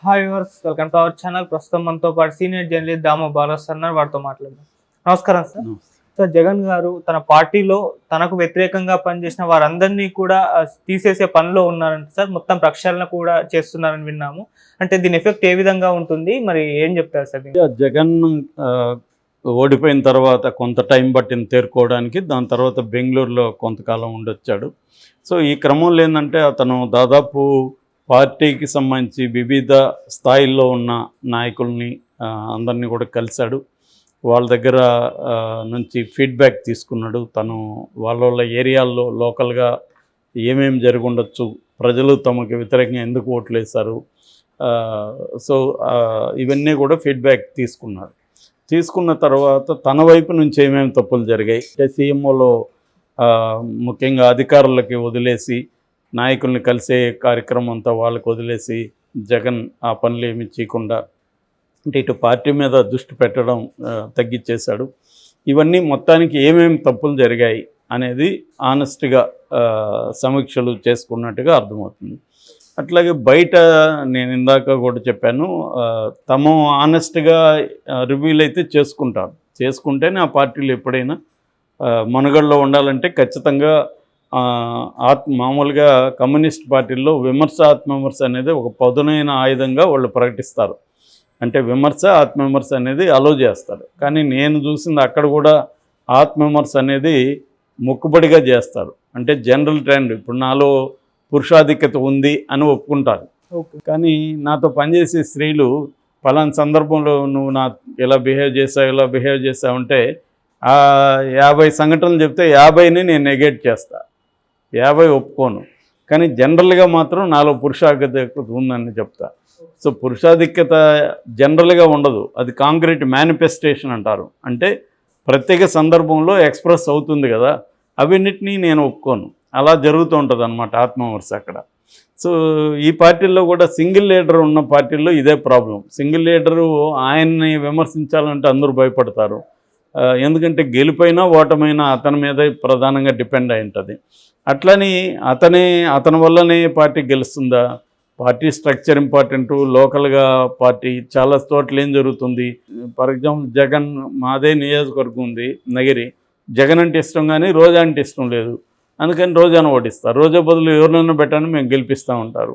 Hi viewers, welcome to our channel. ప్రస్తుతం మనతో పాటు సీనియర్ జర్నలిస్ట్ దామో బాలస్ అన్నారు, వారితో మాట్లాడదాం. నమస్కారం సార్. సార్, జగన్ గారు తన పార్టీలో తనకు వ్యతిరేకంగా పనిచేసిన వారందరినీ కూడా తీసేసే పనిలో ఉన్నారంట సార్. మొత్తం ప్రక్షాళన కూడా చేస్తున్నారని విన్నాము. అంటే దీని ఎఫెక్ట్ ఏ విధంగా ఉంటుంది, మరి ఏం చెప్తారు సార్? జగన్ ఓడిపోయిన తర్వాత కొంత టైం పట్టింది తేరుకోవడానికి. దాని తర్వాత బెంగళూరులో కొంతకాలం ఉండొచ్చాడు. సో ఈ క్రమంలో ఏంటంటే అతను దాదాపు పార్టీకి సంబంధించి వివిధ స్థాయిల్లో ఉన్న నాయకుల్ని అందరినీ కూడా కలిశాడు. వాళ్ళ దగ్గర నుంచి ఫీడ్బ్యాక్ తీసుకున్నాడు. తను వాళ్ళ ఏరియాల్లో లోకల్గా ఏమేమి జరిగి ఉండొచ్చు, ప్రజలు తమకు వ్యతిరేకంగా ఎందుకు ఓట్లు వేశారు, సో ఇవన్నీ కూడా ఫీడ్బ్యాక్ తీసుకున్నాడు. తీసుకున్న తర్వాత తన వైపు నుంచి ఏమేమి తప్పులు జరిగాయి, సీఎంఓలో ముఖ్యంగా అధికారులకి వదిలేసి నాయకుల్ని కలిసే కార్యక్రమం అంతా వాళ్ళకి వదిలేసి జగన్ ఆ పనులు ఏమి చేయకుండా అంటే ఇటు పార్టీ మీద దృష్టి పెట్టడం తగ్గించేశాడు. ఇవన్నీ మొత్తానికి ఏమేమి తప్పులు జరిగాయి అనేది ఆనెస్ట్గా సమీక్షలు చేసుకున్నట్టుగా అర్థమవుతుంది. అట్లాగే బయట నేను ఇందాక కూడా చెప్పాను, తమ ఆనెస్ట్గా రివ్యూలు అయితే చేసుకుంటేనే ఆ పార్టీలు ఎప్పుడైనా మనుగడలో ఉండాలంటే ఖచ్చితంగా మామూలుగా కమ్యూనిస్ట్ పార్టీల్లో ఆత్మవిమర్శ అనేది ఒక పదునైన ఆయుధంగా వాళ్ళు ప్రకటిస్తారు. అంటే ఆత్మవిమర్శ అనేది అలో చేస్తారు. కానీ నేను చూసింది అక్కడ కూడా ఆత్మవిమర్శ అనేది మొక్కుబడిగా చేస్తారు. అంటే జనరల్ ట్రెండ్, ఇప్పుడు నాలో పురుషాధిక్యత ఉంది అని ఒప్పుకుంటారు. కానీ నాతో పనిచేసే స్త్రీలు పలానా సందర్భంలో నువ్వు నా ఇలా బిహేవ్ చేసావంటే 50 సంఘటనలు చెప్తే 50ని నేను నెగెట్ చేస్తా, 50 ఒప్పుకోను. కానీ జనరల్గా మాత్రం నాలో పురుషాధిక్యత ఉందని చెప్తా. సో పురుషాధిక్యత జనరల్గా ఉండదు, అది కాంక్రీట్ మేనిఫెస్టేషన్ అంటారు. అంటే ప్రత్యేక సందర్భంలో ఎక్స్ప్రెస్ అవుతుంది కదా, అవన్నిటినీ నేను ఒప్పుకోను. అలా జరుగుతూ ఉంటుంది అన్నమాట ఆత్మవిమర్శ అక్కడ. సో ఈ పార్టీల్లో కూడా సింగిల్ లీడర్ ఉన్న పార్టీల్లో ఇదే ప్రాబ్లం. సింగిల్ లీడరు ఆయన్ని విమర్శించాలంటే అందరూ భయపడతారు. ఎందుకంటే గెలిపోయినా ఓటమైనా అతని మీదే ప్రధానంగా డిపెండ్ అయి ఉంటుంది. అట్లని అతని వల్లనే పార్టీ గెలుస్తుందా? పార్టీ స్ట్రక్చర్ ఇంపార్టెంటు, లోకల్గా పార్టీ చాలా చోట్ల ఏం జరుగుతుంది. ఫర్ ఎగ్జాంపుల్ జగన్, మాదే నియోజకవర్గం ఉంది నగిరి, జగన్ అంటే ఇష్టం కానీ రోజా అంటే ఇష్టం లేదు. అందుకని రోజాను ఓడిస్తారు. రోజా బదులు ఎవరినైనా పెట్టాను మేము గెలిపిస్తూ ఉంటారు.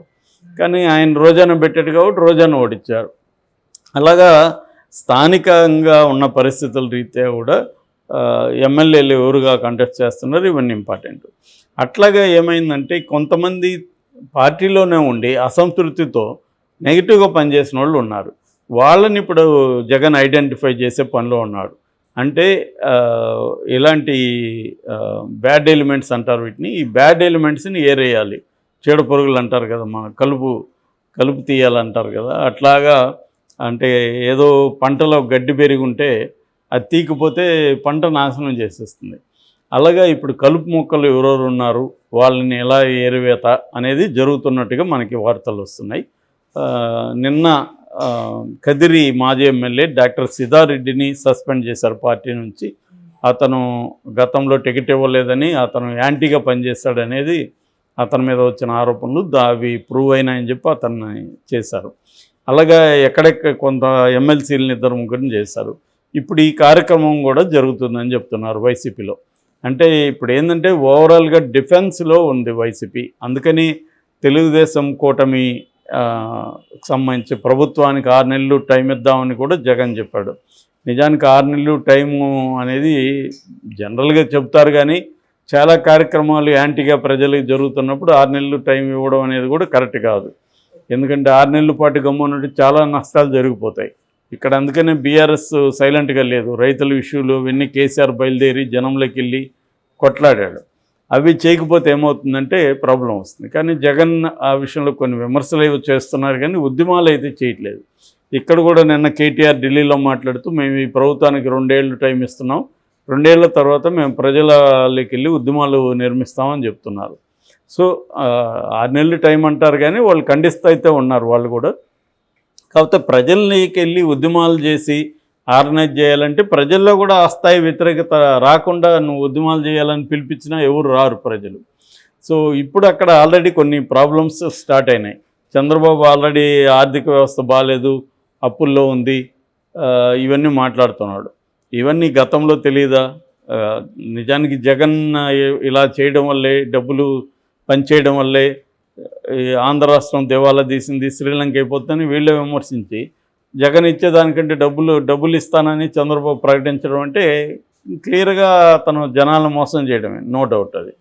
కానీ ఆయన రోజాను పెట్టాడు కాబట్టి రోజాను ఓడించారు. అలాగా స్థానికంగా ఉన్న పరిస్థితుల రీత్యా కూడా ఎమ్మెల్యేలు ఎవరుగా కంటెస్ట్ చేస్తున్నారు, ఇవన్నీ ఇంపార్టెంట్. అట్లాగా ఏమైందంటే కొంతమంది పార్టీలోనే ఉండి అసంతృప్తితో నెగిటివ్గా పనిచేసిన వాళ్ళు ఉన్నారు. వాళ్ళని ఇప్పుడు జగన్ ఐడెంటిఫై చేసే పనిలో ఉన్నాడు. అంటే ఇలాంటి బ్యాడ్ ఎలిమెంట్స్ అంటారు వీటిని. ఈ బ్యాడ్ ఎలిమెంట్స్ని ఏరేయాలి. చీడ పురుగులు అంటారు కదా, మన కలుపు తీయాలంటారు కదా, అట్లాగా. అంటే ఏదో పంటలో గడ్డి పెరిగి ఉంటే అది తీకపోతే పంట నాశనం చేసేస్తుంది. అలాగా ఇప్పుడు కలుపు మొక్కలు ఎవరెవరు ఉన్నారు, వాళ్ళని ఎలా ఏరివేత అనేది జరుగుతున్నట్టుగా మనకి వార్తలు వస్తున్నాయి. నిన్న కదిరి మాజీ ఎమ్మెల్యే డాక్టర్ సిద్ధారెడ్డిని సస్పెండ్ చేశారు పార్టీ నుంచి. అతను గతంలో టికెట్ ఇవ్వలేదని, అతను యాంటీగా పనిచేస్తాడనేది అతని మీద వచ్చిన ఆరోపణలు, అవి ప్రూవ్ అయినాయని చెప్పి అతన్ని చేశారు. అలాగా ఎక్కడెక్కడ కొంత ఎమ్మెల్సీలను 2-3 చేశారు. ఇప్పుడు ఈ కార్యక్రమం కూడా జరుగుతుందని చెప్తున్నారు వైసీపీలో. అంటే ఇప్పుడు ఏంటంటే ఓవరాల్గా డిఫెన్స్లో ఉంది వైసీపీ. అందుకని తెలుగుదేశం కూటమి సంబంధించి ప్రభుత్వానికి 6 నెలలు టైం ఇద్దామని కూడా జగన్ చెప్పాడు. నిజానికి 6 నెలలు టైము అనేది జనరల్గా చెప్తారు, కానీ చాలా కార్యక్రమాలు యాంటీగా ప్రజలకు జరుగుతున్నప్పుడు 6 నెలలు టైం ఇవ్వడం అనేది కూడా కరెక్ట్ కాదు. ఎందుకంటే 6 నెలల పాటు గమ్మునుంటే చాలా నష్టాలు జరిగిపోతాయి ఇక్కడ. అందుకనే బీఆర్ఎస్ సైలెంట్గా లేదు. రైతుల ఇష్యూలు ఇవన్నీ కేసీఆర్ బయలుదేరి జనంలోకి వెళ్ళి కొట్లాడాడు. అవి చేయకపోతే ఏమవుతుందంటే ప్రాబ్లం వస్తుంది. కానీ జగన్ ఆ విషయంలో కొన్ని విమర్శలు ఏవో చేస్తున్నారు, కానీ ఉద్యమాలు అయితే చేయట్లేదు. ఇక్కడ కూడా నిన్న కేటీఆర్ ఢిల్లీలో మాట్లాడుతూ మేము ఈ ప్రభుత్వానికి 2 ఏళ్ళు టైం ఇస్తున్నాం, 2 ఏళ్ల తర్వాత మేము ప్రజలకి వెళ్ళి ఉద్యమాలు నిర్మిస్తామని చెప్తున్నారు. సో 6 నెలలు టైం అంటారు, కానీ వాళ్ళు ఖండిస్తూ అయితే ఉన్నారు వాళ్ళు కూడా. కాకపోతే ప్రజల్లోకి వెళ్ళి ఉద్యమాలు చేసి ఆర్గనైజ్ చేయాలంటే ప్రజల్లో కూడా ఆ స్థాయి వ్యతిరేకత రాకుండా నువ్వు ఉద్యమాలు చేయాలని పిలిపించినా ఎవరు రారు ప్రజలు. సో ఇప్పుడు అక్కడ ఆల్రెడీ కొన్ని ప్రాబ్లమ్స్ స్టార్ట్ అయినాయి. చంద్రబాబు ఆల్రెడీ ఆర్థిక వ్యవస్థ బాగాలేదు, అప్పుల్లో ఉంది, ఇవన్నీ మాట్లాడుతున్నాడు. ఇవన్నీ గతంలో తెలియదా? నిజానికి జగన్ ఇలా చేయడం వల్లే, డబ్బులు పనిచేయడం వల్లే ఈ ఆంధ్ర రాష్ట్రం దివాలా తీసింది, శ్రీలంక అయిపోతుందని వీళ్ళే విమర్శించి జగన్ ఇచ్చేదానికంటే డబ్బులు ఇస్తానని చంద్రబాబు ప్రకటించడం అంటే క్లియర్గా తను జనాలను మోసం చేయడమే, నో డౌట్ అది.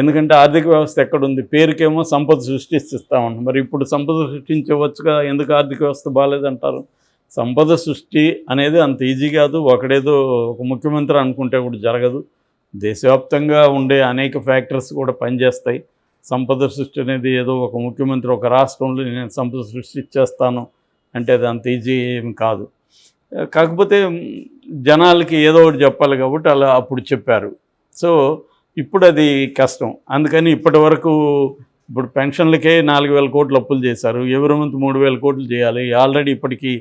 ఎందుకంటే ఆర్థిక వ్యవస్థ ఎక్కడుంది? పేరుకేమో సంపద సృష్టిస్తామని, మరి ఇప్పుడు సంపద సృష్టించవచ్చుగా, ఎందుకు ఆర్థిక వ్యవస్థ బాగాలేదంటారు? సంపద సృష్టి అనేది అంత ఈజీ కాదు. ఒకడేదో ఒక ముఖ్యమంత్రి అనుకుంటే కూడా జరగదు. దేశవ్యాప్తంగా ఉండే అనేక ఫ్యాక్టర్స్ కూడా పనిచేస్తాయి. సంపద సృష్టి అనేది ఏదో ఒక ముఖ్యమంత్రి ఒక రాష్ట్రంలో నేను సంపద సృష్టించేస్తాను అంటే అది అంత ఈజీ ఏం కాదు. కాకపోతే జనాలకి ఏదో ఒకటి చెప్పాలి కాబట్టి అలా అప్పుడు చెప్పారు. సో ఇప్పుడు అది కష్టం. అందుకని ఇప్పటి వరకు ఇప్పుడు పెన్షన్లకే 4,000 కోట్లు అప్పులు చేశారు. ఎవరి మంత్ 3,000 కోట్లు చేయాలి. ఆల్రెడీ ఇప్పటికీ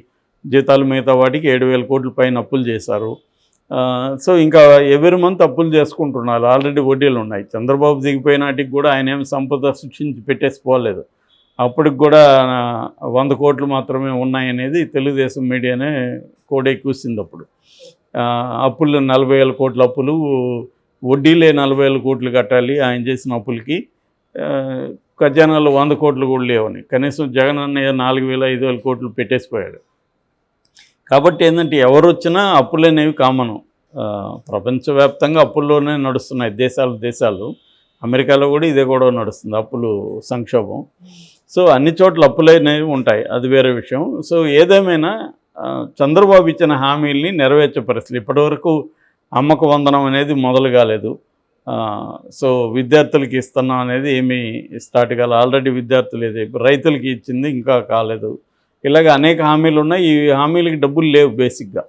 జీతాలు మిగతా వాటికి 7,000 కోట్ల పైన అప్పులు చేశారు. సో ఇంకా ఎవరి మంత్ అప్పులు చేసుకుంటున్నారు. ఆల్రెడీ వడ్డీలు ఉన్నాయి. చంద్రబాబు దిగిపోయినాటికి కూడా ఆయన ఏమి సంపద సృష్టించి పెట్టేసిపోలేదు. అప్పటికి కూడా 100 కోట్లు మాత్రమే ఉన్నాయనేది తెలుగుదేశం మీడియానే కోడే కూసింది. అప్పుడు అప్పులు 40,000 కోట్ల అప్పులు, వడ్డీలే 40,000 కోట్లు కట్టాలి ఆయన చేసిన అప్పులకి. ఖజానాలు 100 కోట్లు కూడా లేవని, కనీసం జగన్ అన్నయ్య 4,000 5,000 కోట్లు పెట్టేసిపోయాడు. కాబట్టి ఏంటంటే ఎవరు వచ్చినా అప్పులు అనేవి కామను. ప్రపంచవ్యాప్తంగా అప్పుల్లోనే నడుస్తున్నాయి దేశాలు. అమెరికాలో కూడా ఇదే కూడా నడుస్తుంది, అప్పులు సంక్షోభం. సో అన్ని చోట్ల అప్పులు అనేవి ఉంటాయి, అది వేరే విషయం. సో ఏదేమైనా చంద్రబాబు ఇచ్చిన హామీల్ని నెరవేర్చే పరిస్థితి. ఇప్పటివరకు అమ్మకు వందనం అనేది మొదలు కాలేదు. సో విద్యార్థులకి ఇస్తున్నాం అనేది ఏమీ స్టార్ట్ కాలేదు. ఆల్రెడీ విద్యార్థులు ఏది రైతులకి ఇచ్చింది ఇంకా కాలేదు. ఇలాగ అనేక హామీలు ఉన్నాయి. ఈ హామీలకి డబ్బులు లేవు బేసిక్గా.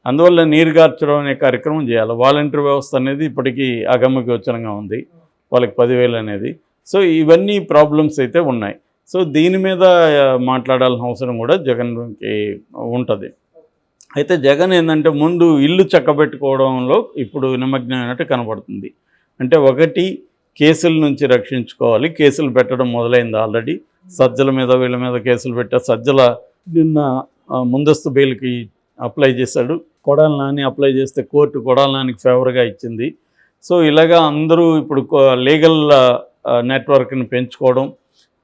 అందువల్ల నీరు గార్చడం అనే కార్యక్రమం చేయాలి. వాలంటీర్ వ్యవస్థ అనేది ఇప్పటికీ అగమ్యగోచరంగా ఉంది, వాళ్ళకి 10,000 అనేది. సో ఇవన్నీ ప్రాబ్లమ్స్ అయితే ఉన్నాయి. సో దీని మీద మాట్లాడాల్సిన అవసరం కూడా జగన్కి ఉంటుంది. అయితే జగన్ ఏంటంటే ముందు ఇల్లు చక్కబెట్టుకోవడంలో ఇప్పుడు నిమగ్నమైనట్టు కనబడుతుంది. అంటే ఒకటి, కేసుల నుంచి రక్షించుకోవాలి. కేసులు పెట్టడం మొదలైంది ఆల్రెడీ. సజ్జల మీద వీళ్ళ మీద కేసులు పెట్టారు. సజ్జల నిన్న ముందస్తు బెయిల్కి అప్లై చేశాడు. కొడాలి నాని అప్లై చేస్తే కోర్టు కొడాలి నానికి ఫేవర్గా ఇచ్చింది. సో ఇలాగా అందరూ ఇప్పుడు లీగల్ నెట్వర్క్ని పెంచుకోవడం,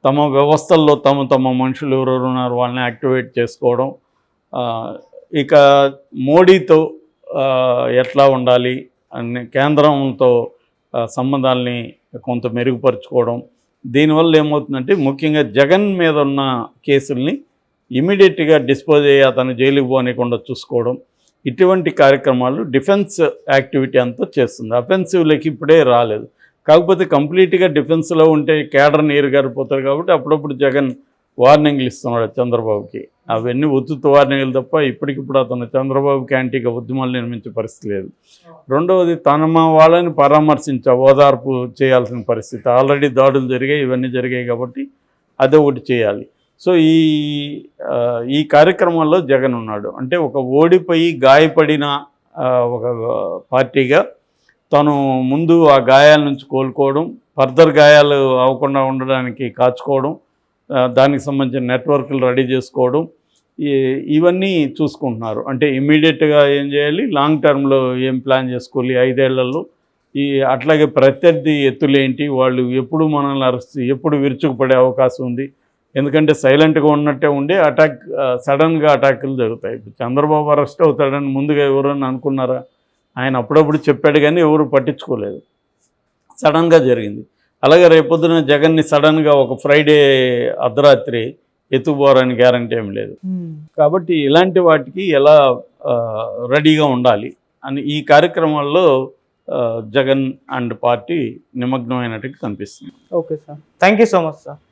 తమ వ్యవస్థల్లో తమ మనుషులు ఎవరెవరు ఉన్నారు వాళ్ళని యాక్టివేట్ చేసుకోవడం, ఇక మోడీతో ఎట్లా ఉండాలి అని కేంద్రంతో సంబంధాలని కొంత మెరుగుపరుచుకోవడం. దీనివల్ల ఏమవుతుందంటే ముఖ్యంగా జగన్ మీద ఉన్న కేసుల్ని ఇమీడియట్గా డిస్పోజ్ అయ్యి అతను జైలుకి పోనీయకుండా చూసుకోవడం, ఇటువంటి కార్యక్రమాలు డిఫెన్స్ యాక్టివిటీ అంతా చేస్తుంది. అఫెన్సివ్లకి ఇప్పుడే రాలేదు. కాకపోతే కంప్లీట్గా డిఫెన్స్లో ఉంటే కేడర్ నీరు గారిపోతారు కాబట్టి అప్పుడప్పుడు జగన్ వార్నింగ్లు ఇస్తున్నాడు చంద్రబాబుకి. అవన్నీ ఉత్తుత్తు వార్నింగ్లు తప్ప ఇప్పటికిప్పుడు అతను చంద్రబాబుకి యాంటీగా ఉద్యమాలు నిర్మించే పరిస్థితి లేదు. రెండవది, తన వాళ్ళని పరామర్శించే ఓదార్పు చేయాల్సిన పరిస్థితి. ఆల్రెడీ దాడులు జరిగాయి, ఇవన్నీ జరిగాయి కాబట్టి అదే ఒకటి చేయాలి. సో ఈ కార్యక్రమంలో జగన్ ఉన్నాడు. అంటే ఒక ఓడిపోయి గాయపడిన ఒక పార్టీగా తను ముందు ఆ గాయాల నుంచి కోలుకోవడం, ఫర్దర్ గాయాలు అవ్వకుండా ఉండడానికి కాచుకోవడం, దానికి సంబంధించిన నెట్వర్క్లు రెడీ చేసుకోవడం, ఇవన్నీ చూసుకుంటున్నారు. అంటే ఇమ్మీడియట్గా ఏం చేయాలి, లాంగ్ టర్మ్లో ఏం ప్లాన్ చేసుకోవాలి 5 ఏళ్లలో. అట్లాగే ప్రత్యర్థి ఎత్తులేంటి, వాళ్ళు ఎప్పుడు మనల్ని అరెస్ట్, ఎప్పుడు విరుచుకుపడే అవకాశం ఉంది. ఎందుకంటే సైలెంట్గా ఉన్నట్టే ఉండే సడన్గా అటాకులు జరుగుతాయి. ఇప్పుడు చంద్రబాబు అరెస్ట్ అవుతాడని ముందుగా ఎవరన్నా అనుకున్నారా? ఆయన అప్పుడప్పుడు చెప్పాడు కానీ ఎవరు పట్టించుకోలేదు, సడన్గా జరిగింది. అలాగే రేపొద్దున జగన్ని సడన్గా ఒక ఫ్రైడే అర్ధరాత్రి ఎత్తుకుపోరని గ్యారంటీ ఏం లేదు. కాబట్టి ఇలాంటి వాటికి ఎలా రెడీగా ఉండాలి అని ఈ కార్యక్రమాల్లో జగన్ అండ్ పార్టీ నిమగ్నమైనట్టుగా కనిపిస్తుంది. Okay sir, thank you so much sir.